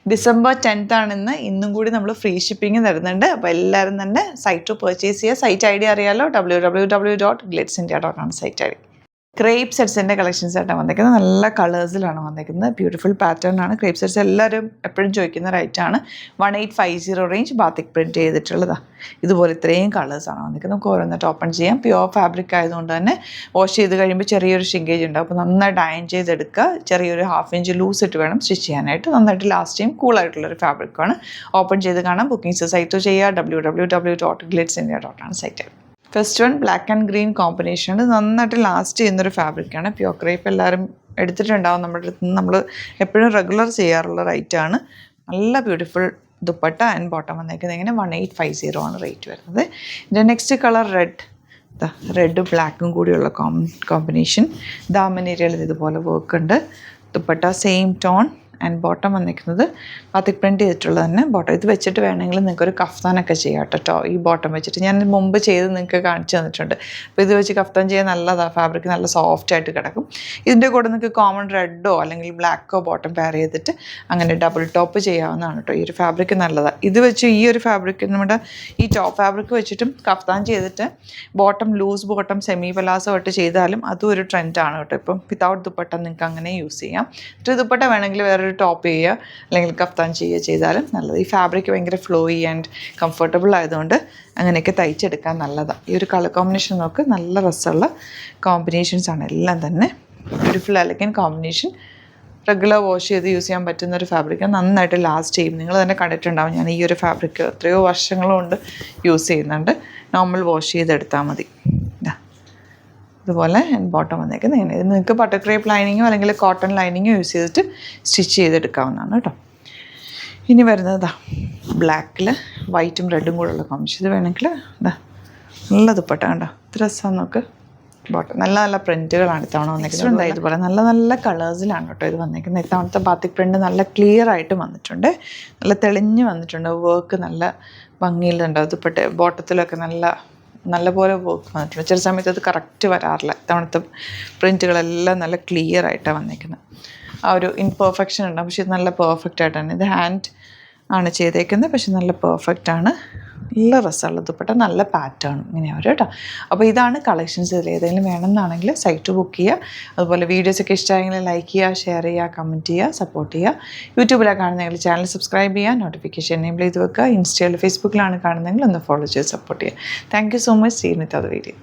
December 10th ആണെന്ന് ഇന്നും കൂടി നമ്മൾ ഫ്രീ ഷിപ്പിംഗ് തരുന്നുണ്ട്. അപ്പോൾ എല്ലാവരും തന്നെ സൈറ്റ് പർച്ചേസ് ചെയ്യുക. സൈറ്റ് ഐ ഡി അറിയാലോ, www.glitzindia.com ആണ് സൈറ്റ് ഐ ഡി. ക്രേപ്പ് സെറ്റ്സിൻ്റെ കളക്ഷൻസ് ആയിട്ടാണ് വന്നിരിക്കുന്നത്. നല്ല കളേഴ്സിലാണ് വന്നിരിക്കുന്നത്. ബ്യൂട്ടിഫുൾ പാറ്റേൺ ആണ്. ക്രേപ്പ് സെറ്റ്സ് എല്ലാവരും എപ്പോഴും ചോദിക്കുന്ന റേറ്റാണ്. 1850 റേഞ്ച് ബാത്തിക് പ്രിൻറ്റ് ചെയ്തിട്ടുള്ളതാണ്. ഇതുപോലെ ഇത്രയും കളേഴ്സാണ് വന്നിരിക്കുന്നത്. നമുക്ക് ഓരോന്നിട്ട് ഓപ്പൺ ചെയ്യാം. പ്യുവർ ഫാബ്രിക് ആയതുകൊണ്ട് തന്നെ വാഷ് ചെയ്ത് കഴിയുമ്പോൾ ചെറിയൊരു ഷിങ്കേജ് ഉണ്ടാവും. അപ്പോൾ നന്നായിട്ട് അയൺ ചെയ്തെടുക്കുക. ചെറിയൊരു 1/2 ഇഞ്ച് ലൂസ് ഇട്ട് വേണം സ്റ്റിച്ച് ചെയ്യാനായിട്ട്. നന്നായിട്ട് ലാസ്റ്റ് ടൈം കൂളായിട്ടുള്ളൊരു ഫാബ്രിക്കാണ്. ഓപ്പൺ ചെയ്ത് കാണാം. ബുക്കിംഗ്സ് സൈറ്റ് ചെയ്യുക. www.glitzindia.com ആണ് site. First one black and green combination ആണ്. നന്നായിട്ട് ലാസ്റ്റ് ചെയ്യുന്നൊരു ഫാബ്രിക്കാണ്. പ്യുവർ ക്രേപ്പ് എല്ലാവരും എടുത്തിട്ടുണ്ടാവും നമ്മുടെ അടുത്ത് നിന്ന്. നമ്മൾ എപ്പോഴും റെഗുലർ ചെയ്യാറുള്ള റേറ്റാണ്. നല്ല ബ്യൂട്ടിഫുൾ ദുപ്പട്ട ആൻഡ് ബോട്ടം വന്നേക്കുന്നത് ഇങ്ങനെ 1850 ആണ് റേറ്റ് വരുന്നത്. ഇതിൻ്റെ നെക്സ്റ്റ് കളർ റെഡും ബ്ലാക്കും കൂടിയുള്ള കോമ്പിനേഷൻ. ദാമനേരിയയിൽ ഇതുപോലെ വർക്ക് ഉണ്ട്. Dupatta same tone and bottom വന്നിരിക്കുന്നത് ബാത്തിക് പ്രിൻറ്റ് ചെയ്തിട്ടുള്ളത് തന്നെ ബോട്ടം. ഇത് വെച്ചിട്ട് വേണമെങ്കിൽ നിങ്ങൾക്കൊരു കഫ്താനൊക്കെ ചെയ്യാം കേട്ടോ. ഈ ബോട്ടം വെച്ചിട്ട് ഞാൻ മുമ്പ് ചെയ്ത് നിങ്ങൾക്ക് കാണിച്ചു തന്നിട്ടുണ്ട്. അപ്പോൾ ഇത് വെച്ച് കഫ്താൻ ചെയ്യാൻ നല്ലതാണ്. ഫാബ്രിക് നല്ല സോഫ്റ്റ് ആയിട്ട് കിടക്കും. ഇതിൻ്റെ കൂടെ നിങ്ങൾക്ക് കോമൺ റെഡോ അല്ലെങ്കിൽ ബ്ലാക്കോ ബോട്ടം പെയർ ചെയ്തിട്ട് അങ്ങനെ ഡബിൾ ടോപ്പ് ചെയ്യാവുന്നതാണ് കേട്ടോ. ഈ ഒരു ഫാബ്രിക് നല്ലതാണ്. ഇത് വെച്ച് ഈ ഒരു ഫാബ്രിക് നമ്മുടെ ഈ ടോപ്പ് ഫാബ്രിക് വെച്ചിട്ടും കഫ്താൻ ചെയ്തിട്ട് bottom loose bottom semi palazzo ആയിട്ട് ചെയ്താലും അതും ഒരു ട്രെൻഡാണ് കേട്ടോ. ഇപ്പം വിതൗട്ട് ദുപ്പട്ട നിങ്ങൾക്ക് അങ്ങനെ യൂസ് ചെയ്യാം. ദുപ്പട്ട വേണമെങ്കിൽ വേറൊരു ടോപ്പ് ചെയ്യുക അല്ലെങ്കിൽ കഫ്താൻ ചെയ്താലും നല്ലത്. ഈ ഫാബ്രിക് ഭയങ്കര ഫ്ലോയി ആൻഡ് കംഫർട്ടബിൾ ആയതുകൊണ്ട് അങ്ങനെയൊക്കെ തയ്ച്ചെടുക്കാൻ നല്ലതാണ്. ഈ ഒരു കളർ കോമ്പിനേഷൻ നോക്ക്, നല്ല രസമുള്ള കോമ്പിനേഷൻസാണ് എല്ലാം തന്നെ. Beautiful elegant combination. Regular wash ചെയ്ത് യൂസ് ചെയ്യാൻ പറ്റുന്ന ഒരു ഫാബ്രിക്ക്. നന്നായിട്ട് ലാസ്റ്റ് ചെയ്യും. നിങ്ങൾ തന്നെ കണ്ടിട്ടുണ്ടാവും. ഞാൻ ഈ ഒരു ഫാബ്രിക്ക് എത്രയോ വർഷങ്ങളുകൊണ്ട് യൂസ് ചെയ്യുന്നുണ്ട്. നോർമൽ വാഷ് ചെയ്തെടുത്താൽ മതി. ഇതുപോലെ ബോട്ടം വന്നേക്കുന്നത് ഇങ്ങനെ. ഇത് നിങ്ങൾക്ക് ബട്ടർ ക്രേപ്പ് ലൈനിങ്ങോ അല്ലെങ്കിൽ കോട്ടൺ ലൈനിങ്ങോ യൂസ് ചെയ്തിട്ട് സ്റ്റിച്ച് ചെയ്തെടുക്കാവുന്നതാണ് കേട്ടോ. ഇനി വരുന്നത് ബ്ലാക്കിൽ വൈറ്റും റെഡും കൂടെയുള്ള കോമ്പിനേഷൻ. ഇത് വേണമെങ്കിൽ നല്ല ദുപ്പട്ട കണ്ടോ, ഇത് രസമാണ് നോക്ക്. ബോട്ടം നല്ല നല്ല പ്രിൻറ്റുകളാണ് ഇത്തവണ വന്നിരിക്കുന്നത്. ഇതുപോലെ നല്ല നല്ല കളേഴ്സിലാണ് കേട്ടോ ഇത് വന്നിരിക്കുന്നത്. ഇത്തവണത്തെ ബാത്തിക് പ്രിൻറ്റ് നല്ല ക്ലിയർ ആയിട്ട് വന്നിട്ടുണ്ട്. നല്ല തെളിഞ്ഞ് വന്നിട്ടുണ്ട്. വർക്ക് നല്ല ഭംഗിയിലുണ്ട്. ദുപ്പട്ട ബോട്ടത്തിലൊക്കെ നല്ല പോലെ വർക്ക് വന്നിട്ടുണ്ട്. ചില സമയത്ത് അത് കറക്റ്റ് വരാറില്ല. ഇത്തവണത്തെ പ്രിൻറ്റുകളെല്ലാം നല്ല ക്ലിയർ ആയിട്ടാണ് വന്നിരിക്കുന്നത്. ആ ഒരു ഇൻപെർഫെക്ഷൻ ഉണ്ടാകും, പക്ഷേ ഇത് നല്ല പെർഫെക്റ്റ് ആയിട്ടാണ്. ഇത് ഹാൻഡ് ആണ് ചെയ്തേക്കുന്നത്, പക്ഷെ നല്ല പെർഫെക്റ്റ് ആണ്. നല്ല രസമുള്ള ദുപ്പട്ട, നല്ല പാറ്റേൺ ഇങ്ങനെയാണ് കേട്ടോ. അപ്പോൾ ഇതാണ് കളക്ഷൻസ്. ഇതിൽ ഏതെങ്കിലും വേണമെന്നാണെങ്കിൽ സൈറ്റ് ബുക്ക് ചെയ്യുക. അതുപോലെ വീഡിയോസൊക്കെ ഇഷ്ടമായെങ്കിൽ ലൈക്ക് ചെയ്യുക, ഷെയർ ചെയ്യുക, കമൻറ്റ് ചെയ്യുക, സപ്പോർട്ട് ചെയ്യുക. യൂട്യൂബിലാണ് കാണുന്നതെങ്കിൽ ചാനൽ സബ്സ്ക്രൈബ് ചെയ്യുക, നോട്ടിഫിക്കേഷൻ എനേബിൾ ചെയ്ത് വെക്കുക. ഇൻസ്റ്റയിൽ ഫേസ്ബുക്കിലാണ് കാണുന്നതെങ്കിൽ ഒന്ന് ഫോളോ ചെയ്ത് സപ്പോർട്ട് ചെയ്യുക. Thank you so much. See you with other video.